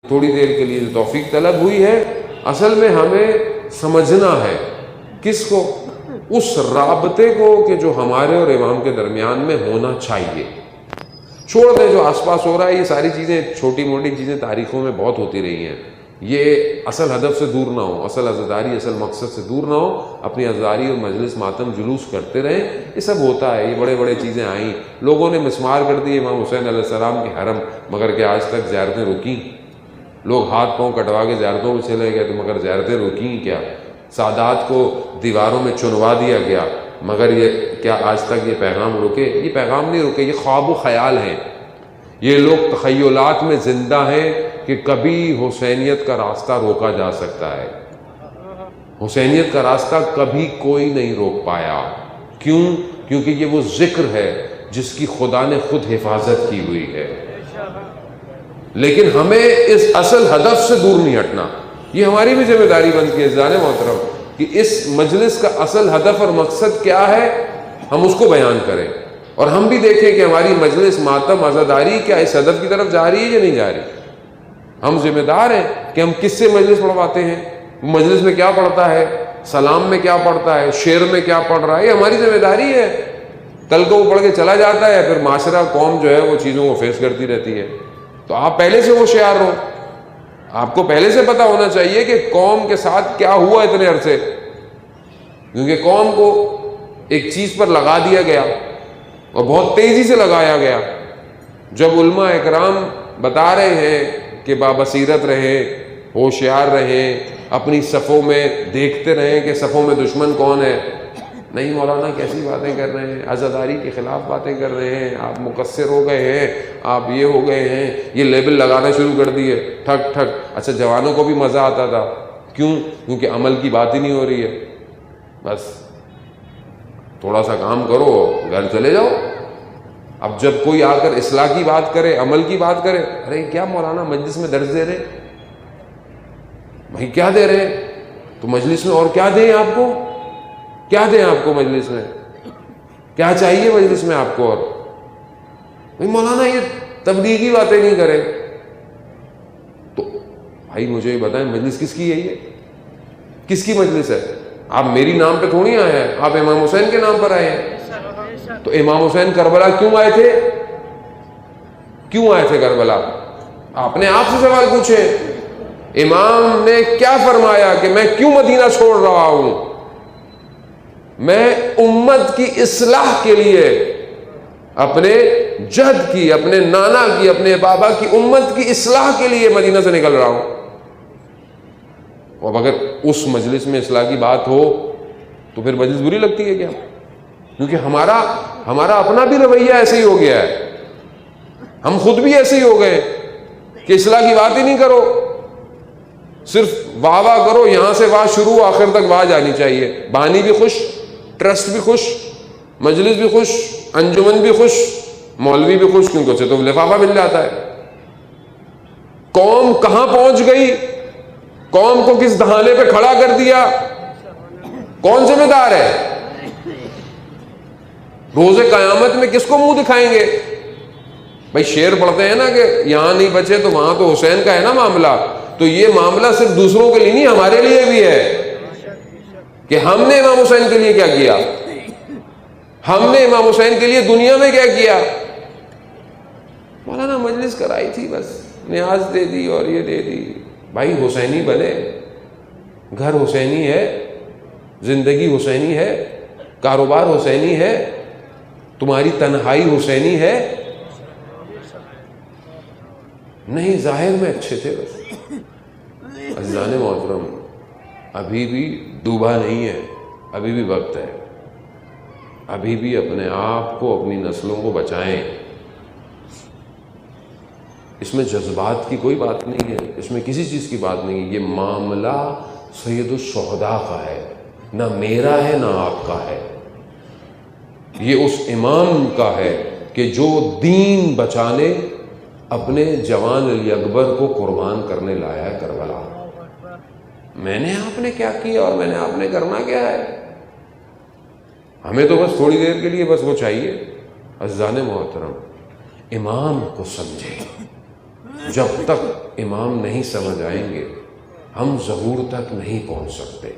تھوڑی دیر کے لیے جو توفیق طلب ہوئی ہے، اصل میں ہمیں سمجھنا ہے کس کو؟ اس رابطے کو کہ جو ہمارے اور امام کے درمیان میں ہونا چاہیے۔ چھوڑ دیں جو آس پاس ہو رہا ہے، یہ ساری چیزیں چھوٹی موٹی چیزیں تاریخوں میں بہت ہوتی رہی ہیں، یہ اصل ہدف سے دور نہ ہو، اصل عزاداری اصل مقصد سے دور نہ ہو، اپنی عزاداری اور مجلس ماتم جلوس کرتے رہیں، یہ سب ہوتا ہے۔ یہ بڑے بڑے چیزیں آئیں، لوگوں نے مسمار کر دی امام حسین علیہ السلام کی حرم، مگر کہ آج تک زیارتیں رکیں؟ لوگ ہاتھ پاؤں کٹوا کے زیارتوں میں چلے گئے تو مگر زیارتیں رکیں کیا؟ سادات کو دیواروں میں چنوا دیا گیا، مگر یہ کیا آج تک یہ پیغام رکے؟ یہ پیغام نہیں رکے، یہ خواب و خیال ہیں۔ یہ لوگ تخیلات میں زندہ ہیں کہ کبھی حسینیت کا راستہ روکا جا سکتا ہے۔ حسینیت کا راستہ کبھی کوئی نہیں روک پایا۔ کیوں؟ کیونکہ یہ وہ ذکر ہے جس کی خدا نے خود حفاظت کی ہوئی ہے۔ لیکن ہمیں اس اصل ہدف سے دور نہیں ہٹنا، یہ ہماری بھی ذمہ داری بنتی ہے عزیزان محترم کہ اس مجلس کا اصل ہدف اور مقصد کیا ہے، ہم اس کو بیان کریں، اور ہم بھی دیکھیں کہ ہماری مجلس ماتم عزاداری کیا اس ہدف کی طرف جا رہی ہے یا نہیں جا رہی۔ ہم ذمہ دار ہیں کہ ہم کس سے مجلس پڑھواتے ہیں، مجلس میں کیا پڑھتا ہے، سلام میں کیا پڑھتا ہے، شعر میں کیا پڑھ رہا ہے، یہ ہماری ذمہ داری ہے۔ کل کو وہ پڑھ کے چلا جاتا ہے، پھر معاشرہ قوم جو ہے وہ چیزوں کو فیس کرتی رہتی ہے۔ تو آپ پہلے سے ہوشیار ہو، آپ کو پہلے سے پتہ ہونا چاہیے کہ قوم کے ساتھ کیا ہوا اتنے عرصے، کیونکہ قوم کو ایک چیز پر لگا دیا گیا اور بہت تیزی سے لگایا گیا۔ جب علماء اکرام بتا رہے ہیں کہ بابصیرت رہیں، ہوشیار رہیں، اپنی صفوں میں دیکھتے رہیں کہ صفوں میں دشمن کون ہے، نہیں مولانا کیسی باتیں کر رہے ہیں، عزاداری کے خلاف باتیں کر رہے ہیں، آپ مقصر ہو گئے ہیں، آپ یہ ہو گئے ہیں، یہ لیبل لگانا شروع کر دیے ٹھک ٹھک۔ اچھا جوانوں کو بھی مزہ آتا تھا، کیوں؟ کیونکہ عمل کی بات ہی نہیں ہو رہی ہے، بس تھوڑا سا کام کرو گھر چلے جاؤ۔ اب جب کوئی آ کر اصلاح کی بات کرے، عمل کی بات کرے، ارے کیا مولانا مجلس میں درس دے رہے، بھائی کیا دے رہے ہیں؟ تو مجلس میں اور کیا دیں آپ کو، کیا دیں آپ کو مجلس میں، کیا چاہیے مجلس میں آپ کو؟ اور بھائی مولانا یہ تبلیغی باتیں نہیں کریں، تو بھائی مجھے یہ بتائیں مجلس کس کی ہے، یہ کس کی مجلس ہے؟ آپ میری نام پہ تھوڑی آئے ہیں، آپ امام حسین کے نام پر آئے ہیں۔ تو امام حسین کربلا کیوں آئے تھے، کیوں آئے تھے کربلا؟ آپ نے آپ سے سوال پوچھے، امام نے کیا فرمایا کہ میں کیوں مدینہ چھوڑ رہا ہوں؟ میں امت کی اصلاح کے لیے، اپنے جد کی، اپنے نانا کی، اپنے بابا کی امت کی اصلاح کے لیے مدینہ سے نکل رہا ہوں۔ اور اگر اس مجلس میں اصلاح کی بات ہو تو پھر مجلس بری لگتی ہے کیا؟ کیونکہ ہمارا اپنا بھی رویہ ایسے ہی ہو گیا ہے، ہم خود بھی ایسے ہی ہو گئے کہ اصلاح کی بات ہی نہیں کرو، صرف واہ واہ کرو، یہاں سے واہ شروع آخر تک واہ جانی چاہیے، بانی بھی خوش، ٹرسٹ بھی خوش، مجلس بھی خوش، انجمن بھی خوش، مولوی بھی خوش، کیونکہ اسے تو لفافہ مل جاتا ہے۔ قوم کہاں پہنچ گئی، قوم کو کس دہانے پہ کھڑا کر دیا، کون ذمہ دار ہے؟ روز قیامت میں کس کو منہ دکھائیں گے؟ بھائی شعر پڑھتے ہیں نا کہ یہاں نہیں بچے تو وہاں تو حسین کا ہے نا معاملہ، تو یہ معاملہ صرف دوسروں کے لیے نہیں، ہمارے لیے بھی ہے کہ ہم نے امام حسین کے لیے کیا کیا، ہم نے امام حسین کے لیے دنیا میں کیا کیا۔ مولانا مجلس کرائی تھی، بس نیاز دے دی اور یہ دے دی، بھائی حسینی بنے، گھر حسینی ہے، زندگی حسینی ہے، کاروبار حسینی ہے، تمہاری تنہائی حسینی ہے، نہیں ظاہر میں اچھے تھے بس۔ عزیزان محترم ابھی بھی ڈوبا نہیں ہے، ابھی بھی وقت ہے، ابھی بھی اپنے آپ کو، اپنی نسلوں کو بچائیں۔ اس میں جذبات کی کوئی بات نہیں ہے، اس میں کسی چیز کی بات نہیں ہے، یہ معاملہ سید الشہداء کا ہے، نہ میرا ہے نہ آپ کا ہے، یہ اس امام کا ہے کہ جو دین بچانے اپنے جوان علی اکبر کو قربان کرنے لایا ہے کربلا۔ میں نے آپ نے کیا کیا اور میں نے آپ نے کرنا کیا ہے؟ ہمیں تو بس تھوڑی دیر کے لیے بس وہ چاہیے۔ عزیزان محترم امام کو سمجھے، جب تک امام نہیں سمجھ آئیں گے ہم ظہور تک نہیں پہنچ سکتے۔